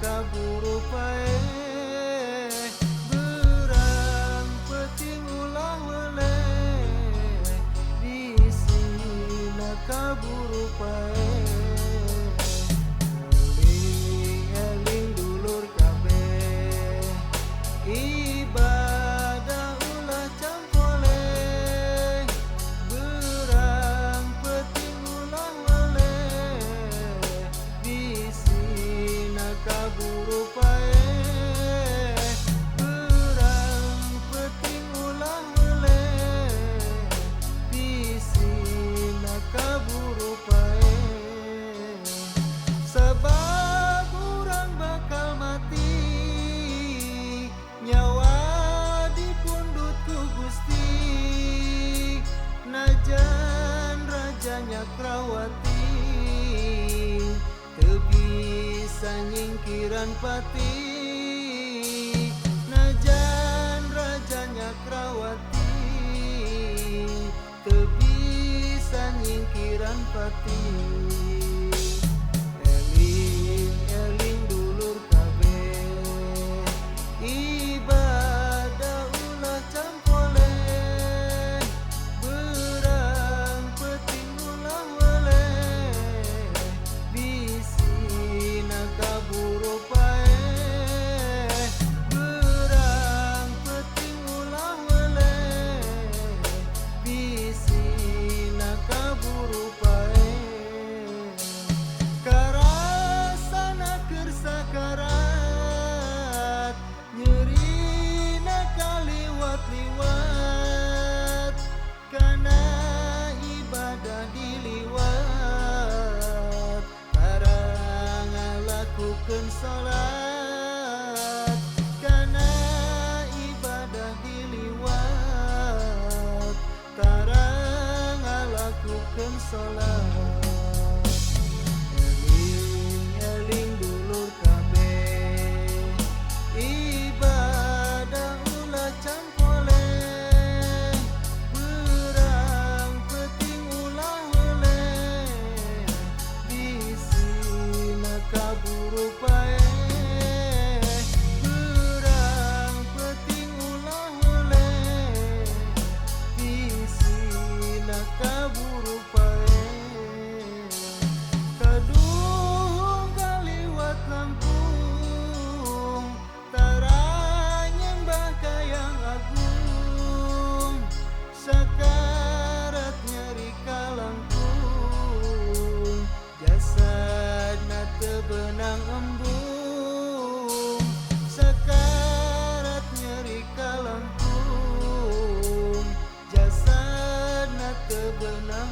kaburu pae berang peting ulah wele di sini kaburu pae eling eling dulur kabeh ibadah ulah campole berang peting ulah wele di sini kaburu pae berang peting ulah wele di sini kaburu pae sebab urang bakal mati nyawa dipundut ku Gusti najan rajanya Krawati teu bisa nyingkiran pati najan rajanya Krawati teu bisa nyingkiran pati eling eling dulur kabeh ibadah ulah campole berang peting ulah wele bisina kaburu pae berang peting ulah wele bisina kaburu pae karasana keur sakarat nyerina kaliwat-liwat kana ibadah diliwat tarang ngalakukeun salat kana ibadah diliwat tarang ngalakukeun salat eling eling dulur kabeh ibadah ulah campole berang peting ulah wele bisina kaburu pae berang peting ulah wele bisina kaburu pae kadung kaliwat Lampung taranyang bakayang agung sakarat nyeri kalangkung jasadna teu beunang embung sakarat nyeri kalangkung jasadna teu beunang